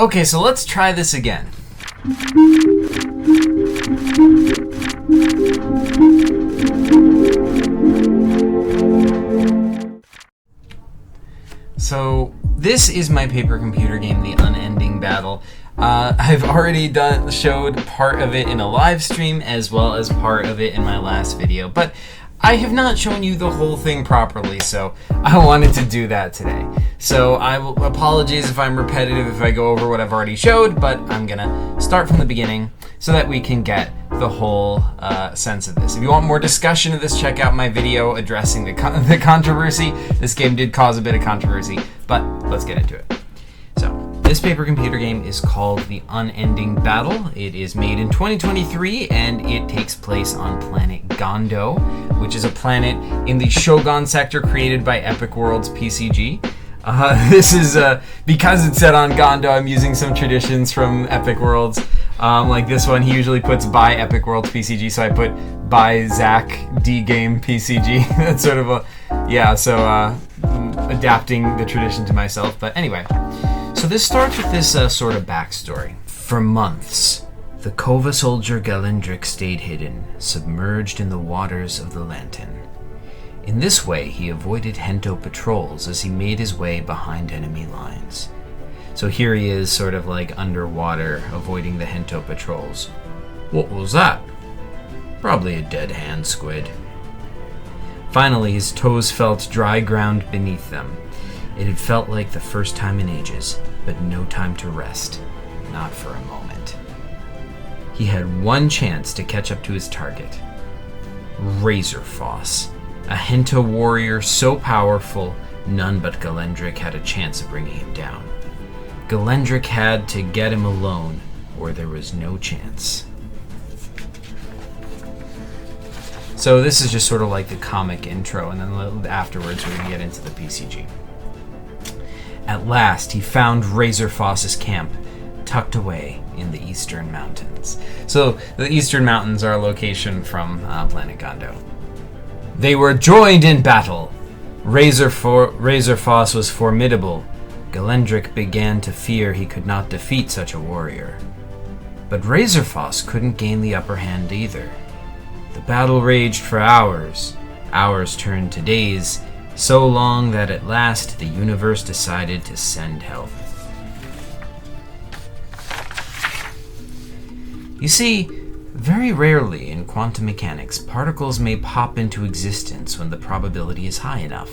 Okay, so let's try this again. So this is my paper computer game, The Unending Battle. I've already showed part of it in a live stream as well as part of it in my last video, but I have not shown you the whole thing properly, so I wanted to do that today. So apologies if I'm repetitive if I go over what I've already showed, but I'm gonna start from the beginning so that we can get the whole sense of this. If you want more discussion of this, check out my video addressing the controversy. This game did cause a bit of controversy, but let's get into it. So, this paper computer game is called The Unending Battle. It is made in 2023 and it takes place on planet Gondo, which is a planet in the Shogun sector created by Epic Worlds PCG. This is, because it's set on Gondo, I'm using some traditions from Epic Worlds. Like this one, he usually puts by Epic Worlds PCG, so I put by Zach D Game PCG. That's sort of adapting the tradition to myself. But anyway, so this starts with this sort of backstory. For months, the Kova soldier Galendric stayed hidden, submerged in the waters of the Lantern. In this way, he avoided Hento patrols as he made his way behind enemy lines. So here he is, sort of like underwater, avoiding the Hento patrols. What was that? Probably a dead hand squid. Finally, his toes felt dry ground beneath them. It had felt like the first time in ages, but no time to rest. Not for a moment. He had one chance to catch up to his target. Razorfoss, a Hento warrior so powerful, none but Galendric had a chance of bringing him down. Galendric had to get him alone, or there was no chance. So this is just sort of like the comic intro, and then afterwards we're going to get into the PCG. At last, he found Razorfoss's camp, tucked away in the Eastern Mountains. So the Eastern Mountains are a location from planet Gondo. They were joined in battle. Razorfoss was formidable. Galendric began to fear he could not defeat such a warrior. But Razorfoss couldn't gain the upper hand either. The battle raged for hours. Hours turned to days, so long that at last the universe decided to send help. You see, very rarely in quantum mechanics, particles may pop into existence when the probability is high enough.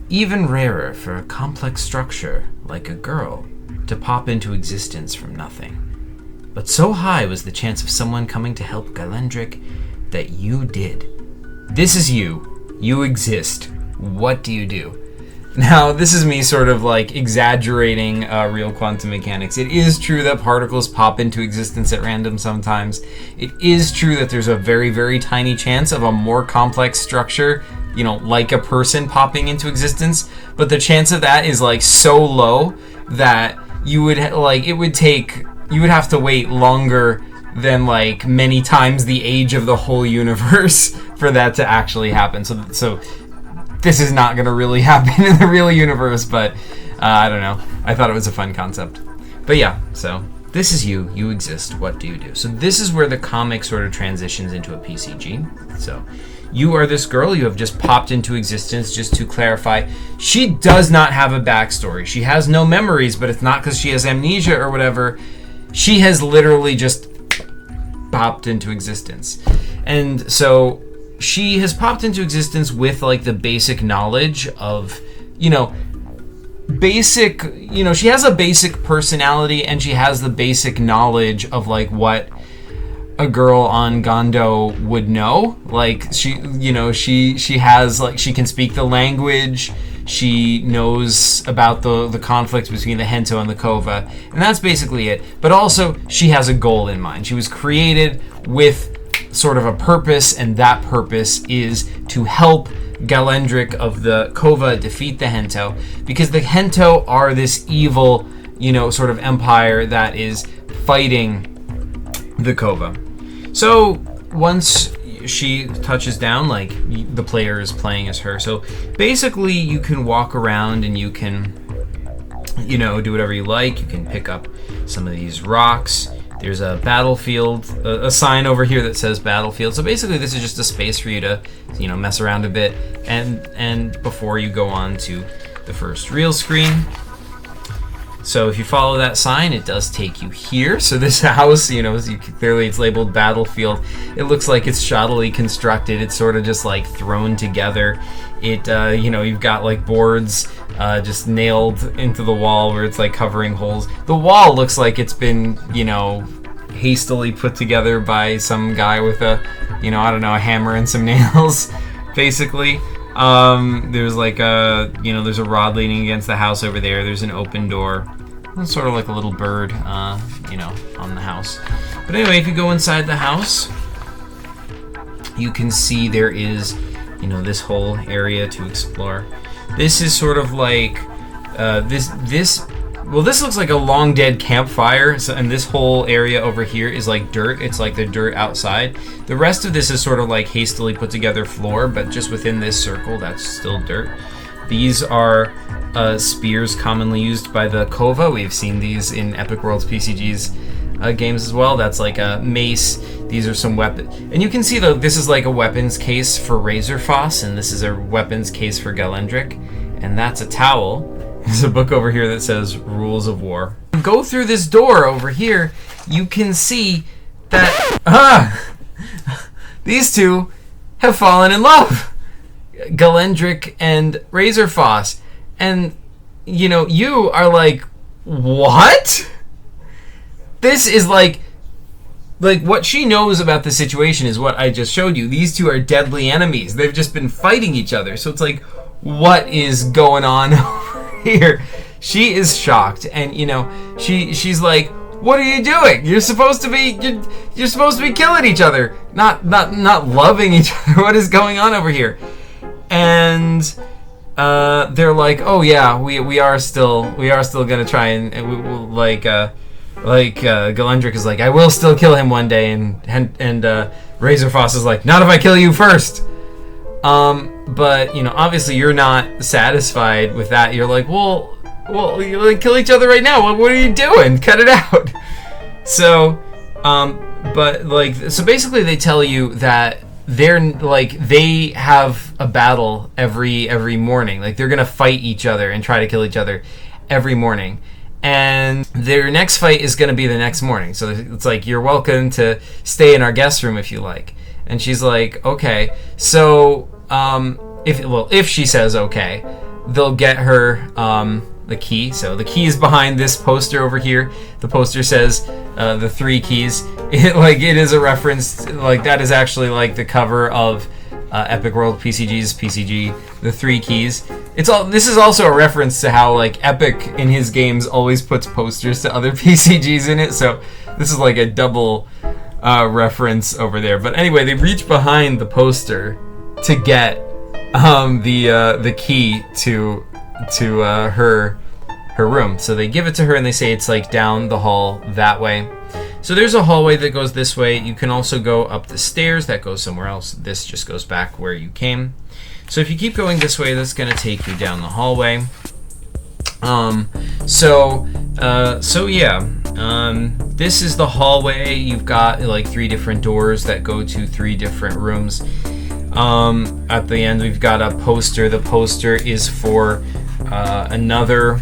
Even rarer for a complex structure, like a girl, to pop into existence from nothing. But so high was the chance of someone coming to help Galendric that you did. This is you. You exist. What do you do? Now, this is me sort of like exaggerating real quantum mechanics. It is true that particles pop into existence at random sometimes. It is true that there's a very, very tiny chance of a more complex structure, you know, like a person popping into existence. But the chance of that is like so low that you would you would have to wait longer than like many times the age of the whole universe for that to actually happen. So this is not going to really happen in the real universe, but I don't know. I thought it was a fun concept. But yeah, so this is you. You exist. What do you do? So this is where the comic sort of transitions into a PCG. So you are this girl. You have just popped into existence. Just to clarify, she does not have a backstory. She has no memories, but it's not because she has amnesia or whatever. She has literally just popped into existence. And so she has popped into existence with like the basic knowledge of, she has a basic personality and she has the basic knowledge of like what a girl on Gondo would know. Like she has like, she can speak the language. She knows about the conflict between the Hento and the Kova, and that's basically it. But also, she has a goal in mind. She was created with sort of a purpose, and that purpose is to help Galendric of the Kova defeat the Hento, because the Hento are this evil, sort of empire that is fighting the Kova. So once she touches down, like the player is playing as her. So basically you can walk around and you can you know, do whatever you like. You can pick up some of these rocks. There's a battlefield, a sign over here that says battlefield. So basically this is just a space for you to, you know, mess around a bit and before you go on to the first real screen. So if you follow that sign, it does take you here. So this house, you know, clearly it's labeled battlefield. It looks like it's shoddily constructed. It's sort of just like thrown together. It, you know, you've got like boards just nailed into the wall where it's like covering holes. The wall looks like it's been, you know, hastily put together by some guy with a, you know, I don't know, a hammer and some nails, basically. There's like a, you know, there's a rod leaning against the house over there. There's an open door. It's sort of like a little bird, you know, on the house. But anyway, if you go inside the house, you can see there is, you know, this whole area to explore. This is sort of like, well, this looks like a long dead campfire, so, and this whole area over here is like dirt. It's like the dirt outside. The rest of this is sort of like hastily put together floor, but just within this circle, that's still dirt. These are spears commonly used by the Kova. We've seen these in Epic Worlds PCG's games as well. That's like a mace. These are some weapons. And you can see though, this is like a weapons case for Razorfoss, and this is a weapons case for Galendric, and that's a towel. There's a book over here that says Rules of War. Go through this door over here, you can see that these two have fallen in love. Galendric and Razorfoss. And, you know, you are like, what? This is like what she knows about the situation is what I just showed you. These two are deadly enemies. They've just been fighting each other. So it's like, what is going on here? She is shocked, and you know, she's like, what are you doing? You're supposed to be killing each other, not loving each other. What is going on over here? And they're like, oh yeah, we are still gonna try and Galendric is like, I will still kill him one day, and Razorfoss is like, not if I kill you first. But you know, obviously you're not satisfied with that. You're like, well, you like kill each other right now. What are you doing? Cut it out. So, but like, so basically they tell you that they're like, they have a battle every morning. Like they're gonna fight each other and try to kill each other every morning. And their next fight is gonna be the next morning. So it's like, you're welcome to stay in our guest room if you like. And she's like, okay. So, if she says okay, they'll get her the key. So the key is behind this poster over here. The poster says the 3 keys. It is a reference. Like that is actually like the cover of Epic World PCG's PCG. The 3 keys. This is also a reference to how like Epic in his games always puts posters to other PCGs in it. So this is like a double reference over there. But anyway, they reach behind the poster to get the key to her room. So they give it to her and they say it's like down the hall that way. So there's a hallway that goes this way. You can also go up the stairs. That goes somewhere else. This just goes back where you came. So if you keep going this way, that's going to take you down the hallway. This is the hallway. You've got like 3 different doors that go to 3 different rooms. At the end, we've got a poster. The poster is for another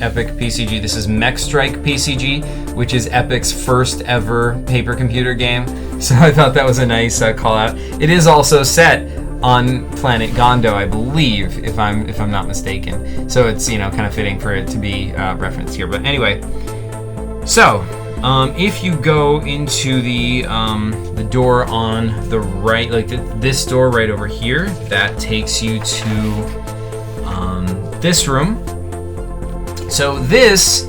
Epic PCG. This is Mech Strike PCG, which is Epic's first ever paper computer game. So I thought that was a nice call out. It is also set on planet Gondo, I believe, if I'm not mistaken. So it's, you know, kind of fitting for it to be referenced here. But anyway, so if you go into the door on the right, like this door right over here, that takes you to this room. So this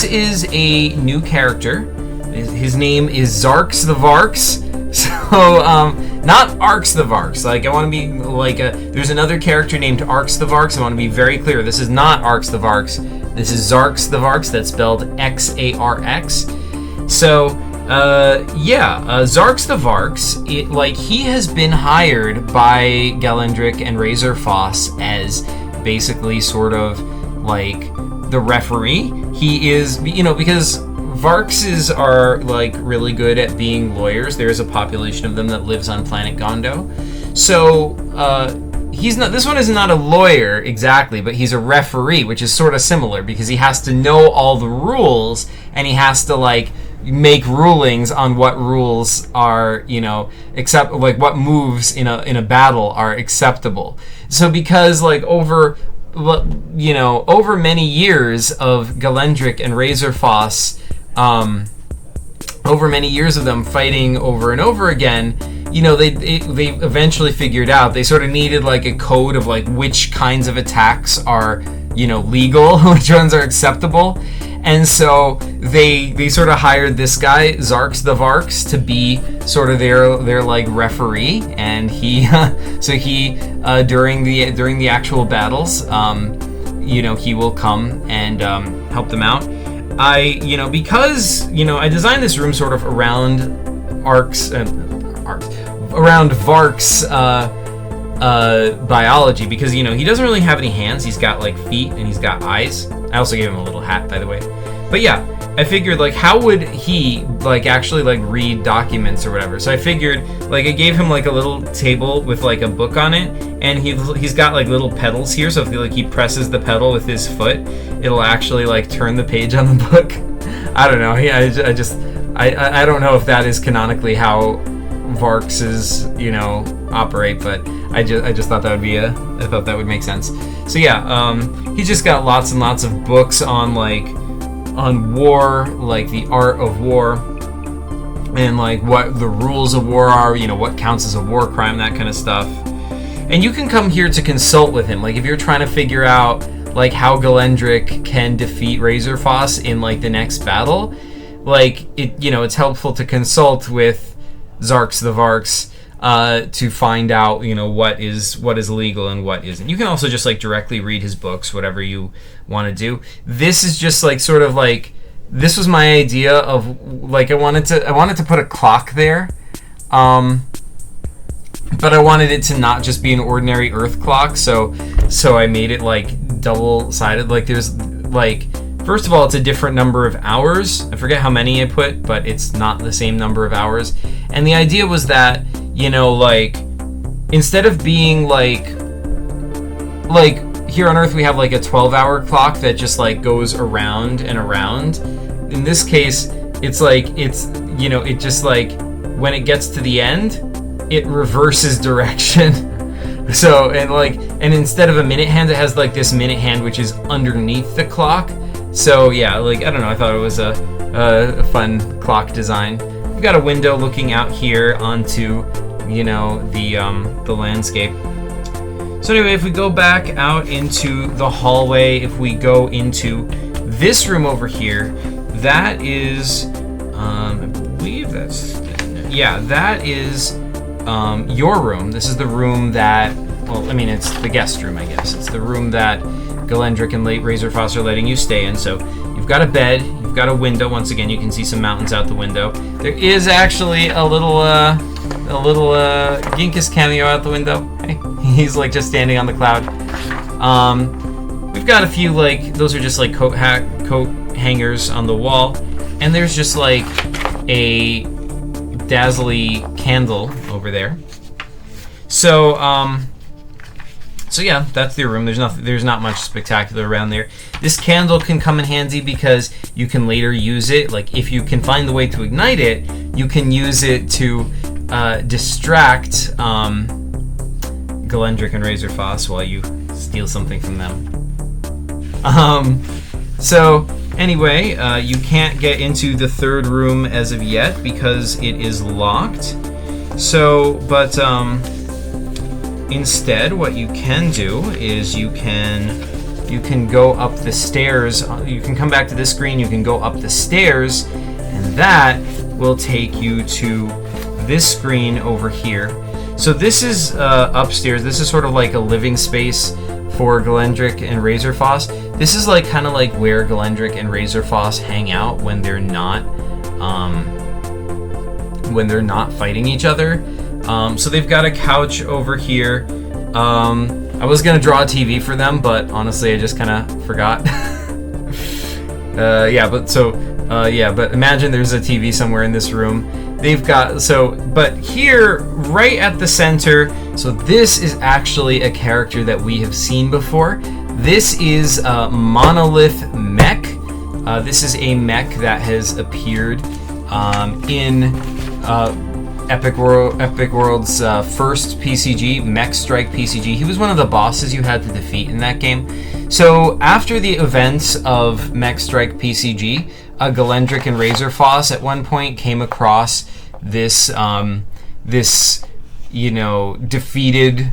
is a new character. His name is Zarks the Varks. So, not Arks the Varks. Like, I want to be like there's another character named Arks the Varks. I want to be very clear. This is not Arks the Varks. This is Zarks the Varks. That's spelled Xarx. So, Zarks the Varks, he has been hired by Galendric and Razorfoss as basically sort of like the referee. He is, because Varxes are like really good at being lawyers. There's a population of them that lives on planet Gondo. So he's not. This one is not a lawyer exactly, but he's a referee, which is sort of similar because he has to know all the rules and he has to like make rulings on what rules are, accept, like what moves in a battle are acceptable. So because like over many years of Galendrick and Razorfoss, over many years of them fighting over and over again, they eventually figured out they sort of needed like a code of like which kinds of attacks are legal, which ones are acceptable. And so they sort of hired this guy, Zarx the Varx, to be sort of their like referee, and he during the actual battles, he will come and help them out. Because I designed this room sort of around around Vark's biology, because he doesn't really have any hands. He's got like feet and he's got eyes. I also gave him a little hat, by the way. But yeah, I figured like how would he like actually like read documents or whatever. So I figured like I gave him like a little table with like a book on it, and he's got like little pedals here. So if he presses the pedal with his foot, it'll actually like turn the page on the book. I don't know. I don't know if that is canonically how Varxes operate, but I just thought that would make sense. So yeah, he's just got lots and lots of books on war, like the art of war, and like what the rules of war are, what counts as a war crime, that kind of stuff. And you can come here to consult with him, like if you're trying to figure out like how Galendrick can defeat Razorfoss in like the next battle, like it's helpful to consult with Zarx the Varx to find out what is legal and what isn't. You can also just like directly read his books, whatever you want to do. This is just like sort of like, this was my idea of like I wanted to put a clock there, but I wanted it to not just be an ordinary Earth clock, so I made it like double-sided. Like there's like, first of all, it's a different number of hours. I forget how many I put, but it's not the same number of hours. And the idea was that, like, instead of being like here on Earth we have like a 12-hour clock that just like goes around and around. In this case, it's like, it just like, when it gets to the end, it reverses direction. So, and instead of a minute hand, it has like this minute hand which is underneath the clock. So yeah, like, I don't know, I thought it was a fun clock design. We've got a window looking out here onto, the landscape. So anyway, if we go back out into the hallway, if we go into this room over here, that is, I believe that is your room. This is the room that, well, I mean, it's the guest room, I guess. It's the room that Galendrick and Razorfoss are letting you stay in. So you've got a bed, you've got a window. Once again, you can see some mountains out the window. There is actually a little Ginkus cameo out the window. Hey, he's like just standing on the cloud. We've got a few like, those are just like coat hangers on the wall, and there's just like a dazzly candle over there. So yeah, that's your room. There's not much spectacular around there. This candle can come in handy because you can later use it. Like if you can find the way to ignite it, you can use it to distract Galendrick and Razorfoss while you steal something from them. So anyway, you can't get into the third room as of yet because it is locked. So, but instead, what you can do is you can go up the stairs. You can come back to this screen. You can go up the stairs, and that will take you to this screen over here. So this is upstairs. This is sort of like a living space for Galendrick and Razorfoss. This is like kind of like where Galendrick and Razorfoss hang out when they're not fighting each other. So they've got a couch over here. I I was gonna draw a TV for them, but honestly, I just kind of forgot. But imagine there's a TV somewhere in this room. They've got, but here, right at the center, so this is actually a character that we have seen before. This is Monolith Mech. This is a mech that has appeared in Epic World's first PCG, Mech Strike PCG. He was one of the bosses you had to defeat in that game. So after the events of Mech Strike PCG, Galendric and Razorfoss at one point came across this defeated,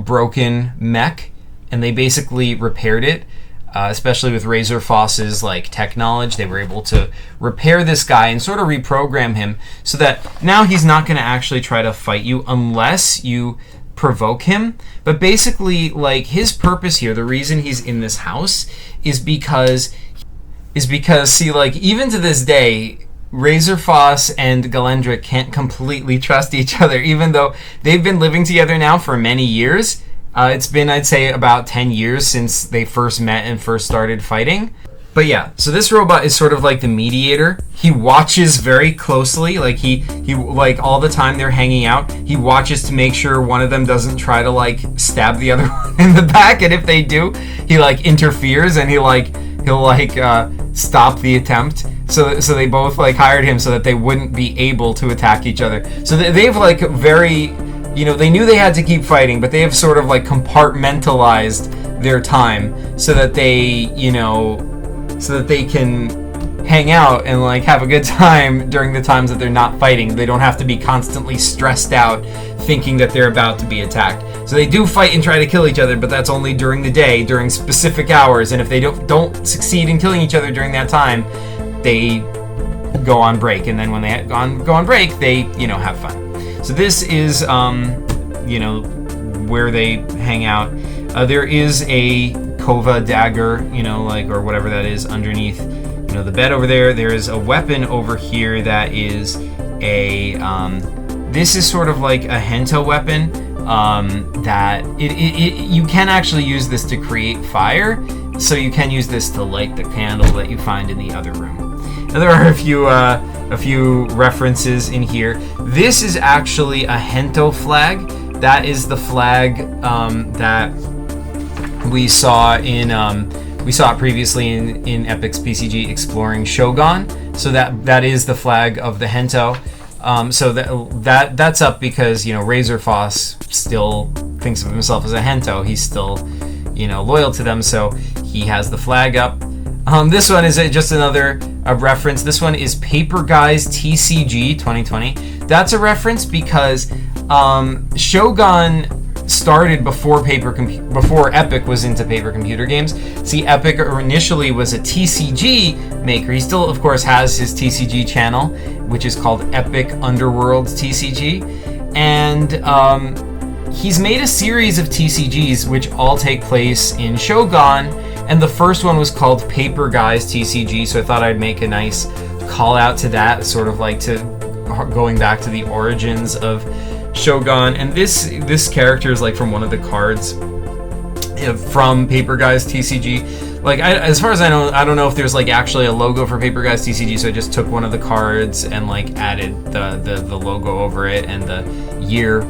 broken mech, and they basically repaired it. Especially with Razorfoss's tech knowledge, they were able to repair this guy and sort of reprogram him so that now he's not going to actually try to fight you unless you provoke him. But basically, his purpose here, the reason he's in this house, is because see, even to this day, Razorfoss and Galendric can't completely trust each other, even though they've been living together now for many years. It's been, I'd say, about 10 years since they first met and first started fighting. But yeah, so this robot is sort of like the mediator. He watches very closely, he all the time they're hanging out, he watches to make sure one of them doesn't try to stab the other one in the back, and if they do, he interferes and he'll stop the attempt. So they both hired him so that they wouldn't be able to attack each other. So they've very, they knew they had to keep fighting, but they have sort of compartmentalized their time so that they, so that they can hang out and have a good time during the times that they're not fighting. They don't have to be constantly stressed out thinking that they're about to be attacked. So they do fight and try to kill each other, but that's only during the day, during specific hours, and if they don't succeed in killing each other during that time, they go on break, and then when they go on break, they, have fun. So this is, where they hang out. There is a Kova dagger, or whatever that is underneath, the bed over there. There is a weapon over here that is a, this is sort of like a Hento weapon, that you can actually use this to create fire, so you can use this to light the candle that you find in the other room. Now, there are a few references in here. This is actually a Hento flag. That is the flag that we saw previously in Epic's PCG exploring Shogun. So that is the flag of the Hento. So that's up because Razorfoss still thinks of himself as a Hento. He's still loyal to them, so he has the flag up. This one is just another reference. This one is Paper Guys TCG 2020. That's a reference because Shogun started before Epic was into paper computer games. See, Epic initially was a TCG maker. He still, of course, has his TCG channel, which is called Epic Underworlds TCG, and he's made a series of TCGs which all take place in Shogun, and the first one was called Paper Guys TCG, so I thought I'd make a nice call out to that, sort of to going back to the origins of Shogun. And this character is from one of the cards from Paper Guys TCG. As far as I know, I don't know if there's actually a logo for Paper Guys TCG, so I just took one of the cards and added the logo over it and the year.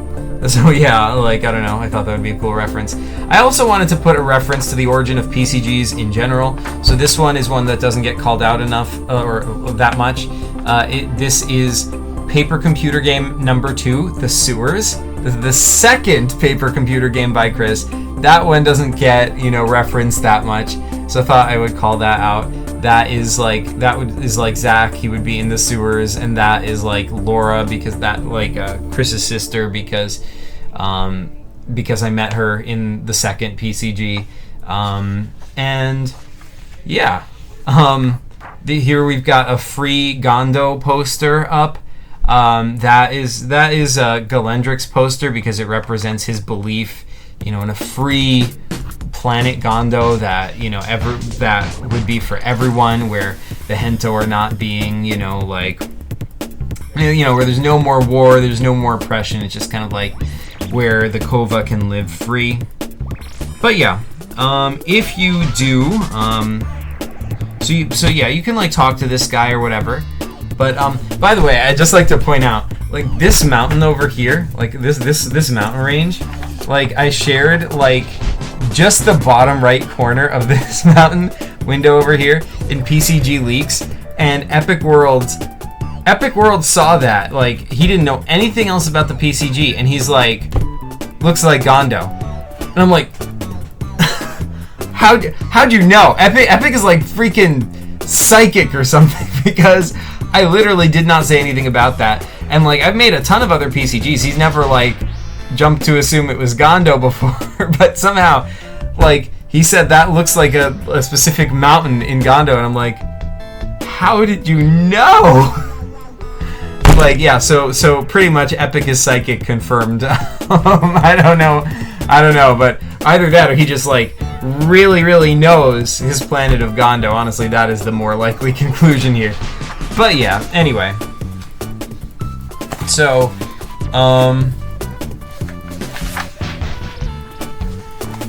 So yeah, I don't know, I thought that would be a cool reference. I also wanted to put a reference to the origin of PCGs in general. So this one is one that doesn't get called out enough or that much. This is paper computer game number 2, The Sewers. The second paper computer game by Chris. That one doesn't get, referenced that much. So I thought I would call that out. That is Zach, he would be in The Sewers, and that is Laura, because that Chris's sister, because I met her in the second PCG. And yeah. Here we've got a free Gondo poster up. That is Galendric's poster because it represents his belief, in a free planet Gondo that that would be for everyone, where the Hento are not being where there's no more war, there's no more oppression. It's just kind of where the Kova can live free. But yeah, if you do, so yeah, you can like talk to this guy or whatever. But by the way, I'd just like to point out, like this mountain over here, like this mountain range, like I shared like just the bottom right corner of this mountain window over here in PCG leaks, and Epic Worlds saw that. Like he didn't know anything else about the PCG, and he's like, looks like Gondo, and I'm like, how'd you know? Epic is like freaking psychic or something, because I literally did not say anything about that. And like I've made a ton of other PCGs. He's never like jumped to assume it was Gondo before, but somehow like he said that looks like a specific mountain in Gondo, and I'm like, how did you know? Like yeah, so pretty much Epic is psychic confirmed. I don't know, but either that or he just like really knows his planet of Gondo. Honestly, that is the more likely conclusion here. But yeah, anyway. So,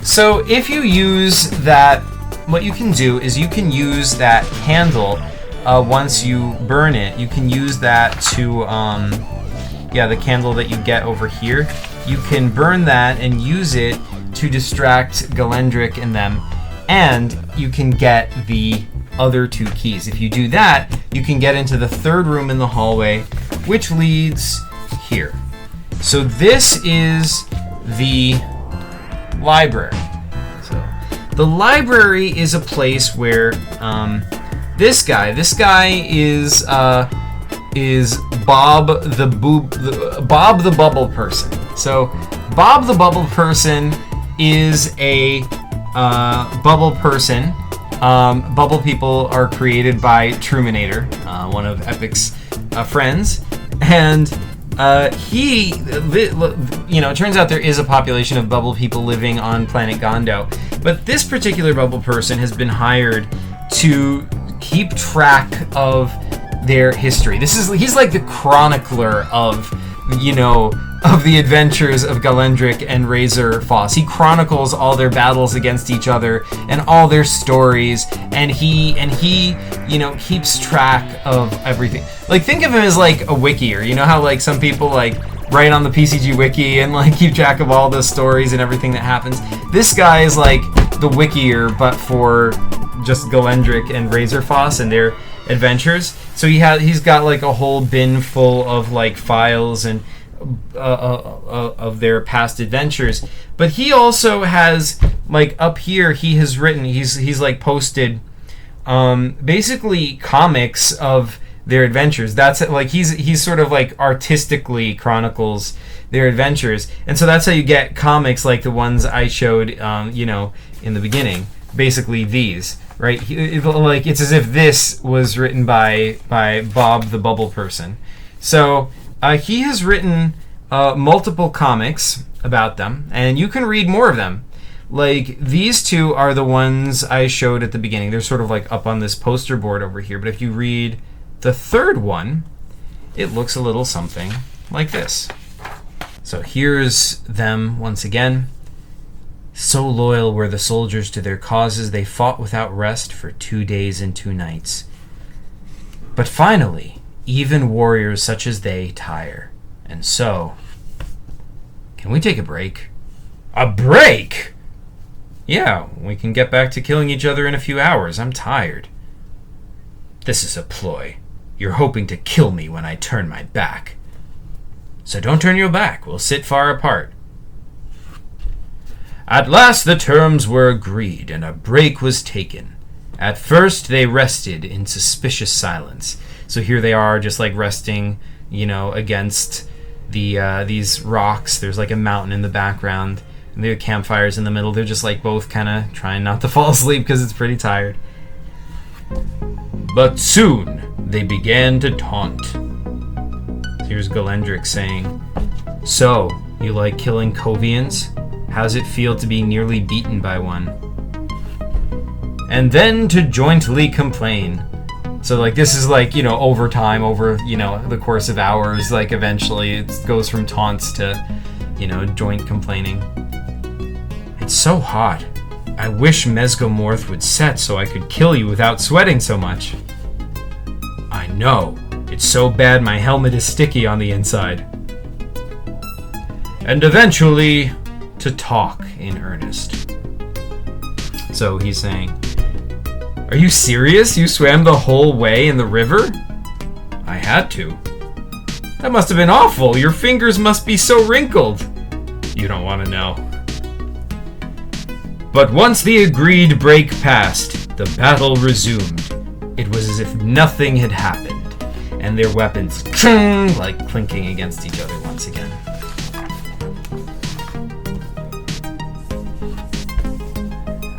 so if you use that, what you can do is you can use that candle once you burn it. You can use that to, yeah, the candle that you get over here. You can burn that and use it to distract Galendric and them, and you can get the other 2 keys. If you do that, you can get into the 3rd room in the hallway, which leads here. So this is the library. So the library is a place where this guy is Bob the Bubble Person. So Bob the Bubble Person is a bubble person. Bubble people are created by Truminator, one of Epic's friends, and he, it turns out there is a population of bubble people living on planet Gondo, but this particular bubble person has been hired to keep track of their history. He's like the chronicler of, of the adventures of Galendric and Razor Foss. He chronicles all their battles against each other and all their stories, and he keeps track of everything. Like, think of him as like a wikier. You know how like some people like write on the PCG wiki and like keep track of all the stories and everything that happens. This guy is like the wikier, but for just Galendric and Razor Foss and their adventures. So he's got like a whole bin full of like files and of their past adventures, but he also has like up here he's like posted basically comics of their adventures. That's like he's sort of like artistically chronicles their adventures, and so that's how you get comics like the ones I showed in the beginning. Basically these, right? Like it's as if this was written by Bob the Bubble Person. So he has written multiple comics about them, and you can read more of them. Like, these 2 are the ones I showed at the beginning. They're sort of like up on this poster board over here. But if you read the 3rd one, it looks a little something like this. So here's them once again. So loyal were the soldiers to their causes, they fought without rest for 2 days and 2 nights. But finally, even warriors such as they tire. And so, can we take a break? A break? Yeah, we can get back to killing each other in a few hours. I'm tired. This is a ploy. You're hoping to kill me when I turn my back. So don't turn your back. We'll sit far apart. At last the terms were agreed, and a break was taken. At first they rested in suspicious silence. So here they are, just like resting, against these rocks. There's like a mountain in the background, and there are campfires in the middle. They're just like both kind of trying not to fall asleep because it's pretty tired. But soon they began to taunt. Here's Galendric saying, "So, you like killing Covians? How's it feel to be nearly beaten by one?" And then to jointly complain. So like this is like, over time, over, the course of hours, like eventually it goes from taunts to, joint complaining. It It's so hot. I wish Mesgomorth would set so I could kill you without sweating so much. I know. It's so bad my helmet is sticky on the inside. And eventually, to talk in earnest. So he's saying, are you serious? You swam the whole way in the river? I had to. That must have been awful. Your fingers must be so wrinkled. You don't want to know. But once the agreed break passed, the battle resumed. It was as if nothing had happened, and their weapons like clinking against each other once again.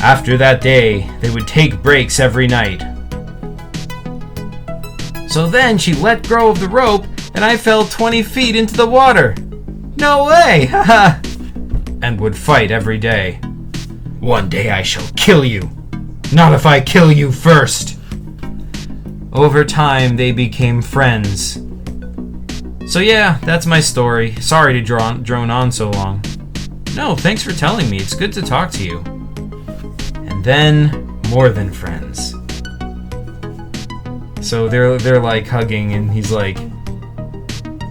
After that day, they would take breaks every night. So then she let go of the rope, and I fell 20 feet into the water. No way! Haha! And would fight every day. One day I shall kill you. Not if I kill you first. Over time, they became friends. So yeah, that's my story. Sorry to drone on so long. No, thanks for telling me. It's good to talk to you. And then, more than friends. So they're like hugging, and he's like,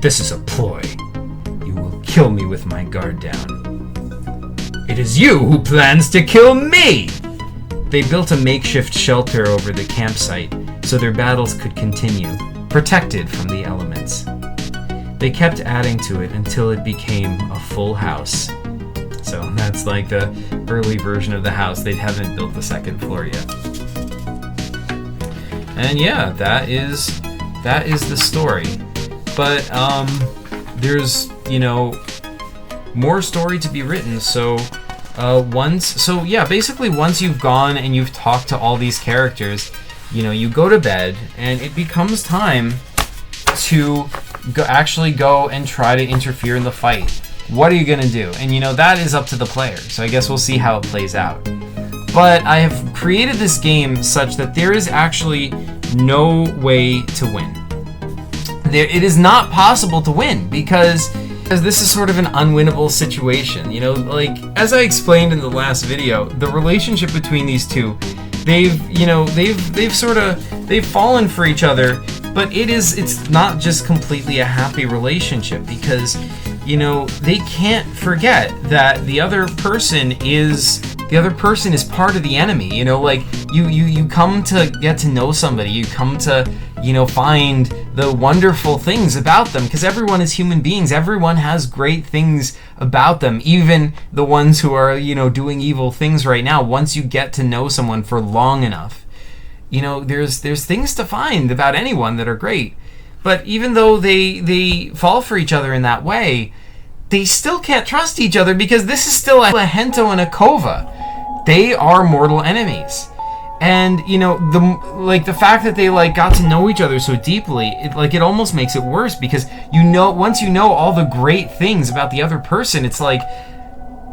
this is a ploy. You will kill me with my guard down. It is you who plans to kill me! They built a makeshift shelter over the campsite so their battles could continue, protected from the elements. They kept adding to it until it became a full house. So that's like the early version of the house. They haven't built the second floor yet. And yeah, that is the story. But there's, more story to be written. So basically once you've gone and you've talked to all these characters, you go to bed and it becomes time to actually go and try to interfere in the fight. What are you gonna do? And that is up to the player. So I guess we'll see how it plays out. But I have created this game such that there is actually no way to win. It is not possible to win because this is sort of an unwinnable situation. As I explained in the last video, the relationship between these two, they've fallen for each other, but it's not just completely a happy relationship because they can't forget that the other person is part of the enemy. You come to get to know somebody, you come to find the wonderful things about them, because everyone is human beings. Everyone has great things about them, even the ones who are doing evil things right now. Once you get to know someone for long enough, there's things to find about anyone that are great. But even though they fall for each other in that way, they still can't trust each other because this is still a Hento and a Kova. They are mortal enemies. And, the fact that they, got to know each other so deeply, it almost makes it worse because, once you know all the great things about the other person, it's like,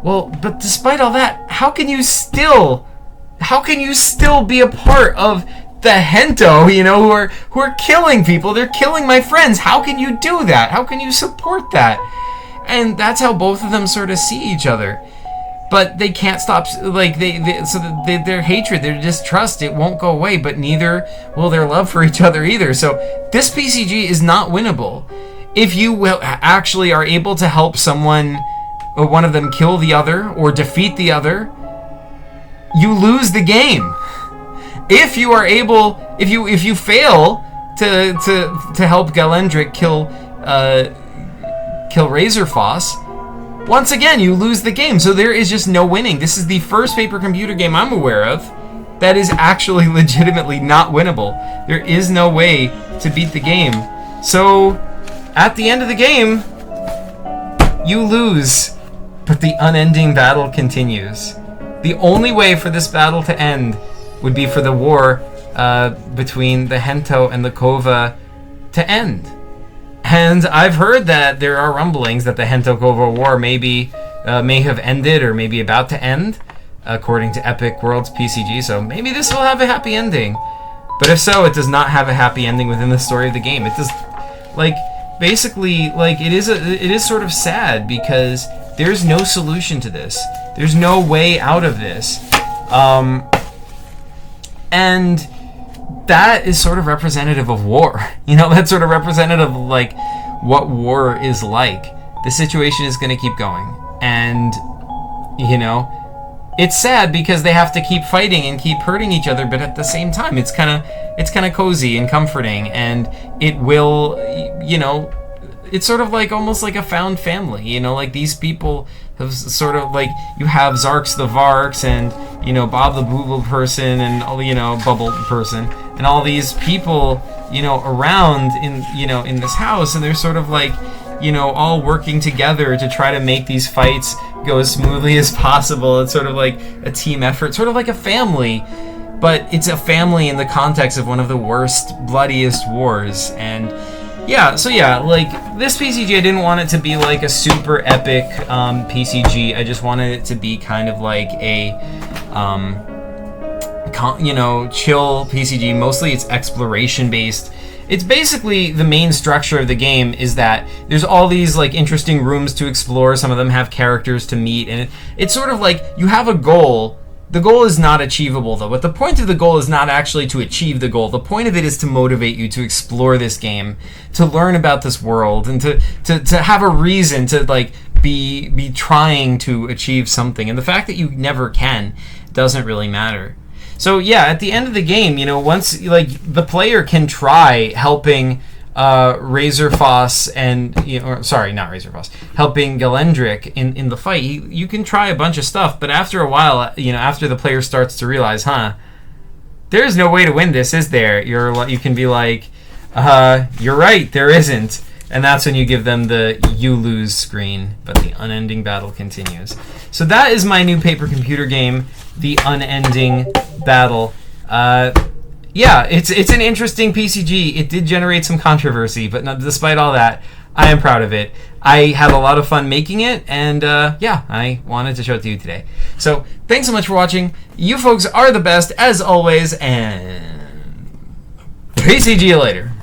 well, but despite all that, how can you still be a part of the Hento, who are killing people? They're killing my friends. How can you do that? How can you support that? And that's how both of them sort of see each other. But they can't stop, their hatred, their distrust, it won't go away, but neither will their love for each other either. So this PCG is not winnable. If you actually are able to help someone, or one of them kill the other, or defeat the other, you lose the game. If you are able, if you fail to help Galendrick kill Razorfoss, once again, you lose the game. So there is just no winning. This is the first paper computer game I'm aware of that is actually legitimately not winnable. There is no way to beat the game. So at the end of the game, you lose. But the unending battle continues. The only way for this battle to end would be for the war between the Hento and the Kova to end. And I've heard that there are rumblings that the Hento-Kova war may have ended or maybe about to end, according to Epic Worlds PCG. So maybe this will have a happy ending. But if so, it does not have a happy ending within the story of the game. It does, it is sort of sad because there's no solution to this. There's no way out of this. And that is sort of representative of war. You know, that's sort of representative of, like, what war is like. The situation is going to keep going. And, you know, it's sad because they have to keep fighting and keep hurting each other, but at the same time, it's kind of cozy and comforting, and it will, you know, it's sort of like almost like a found family, you know, like these people have sort of like, you have Zarks the Varks and, you know, Bob the Booble person and, you know, Bubble person and all these people, you know, around in, you know, in this house, and they're sort of like, you know, all working together to try to make these fights go as smoothly as possible. It's sort of like a team effort, sort of like a family, but it's a family in the context of one of the worst, bloodiest wars. And yeah, so yeah, like, this PCG, I didn't want it to be like a super epic PCG. I just wanted it to be kind of like a, you know, chill PCG. Mostly it's exploration based. It's basically, the main structure of the game is that there's all these, like, interesting rooms to explore. Some of them have characters to meet, and it's sort of like you have a goal. The goal is not achievable, though, but the point of the goal is not actually to achieve the goal. The point of it is to motivate you to explore this game, to learn about this world, and to have a reason to, like, be trying to achieve something. And the fact that you never can doesn't really matter. So yeah, at the end of the game, you know, once, like, the player can try helping Razorfoss and, you know, sorry, not Razorfoss, helping Galendrick in the fight, you can try a bunch of stuff, but after a while, you know, after the player starts to realize, there's no way to win this, is there? You can be like, you're right, there isn't. And that's when you give them the you lose screen, but the unending battle continues. So that is my new paper computer game, The Unending Battle. Yeah, it's an interesting PCG. It did generate some controversy, but despite all that, I am proud of it. I had a lot of fun making it, and yeah, I wanted to show it to you today. So thanks so much for watching. You folks are the best, as always, and PCG you later.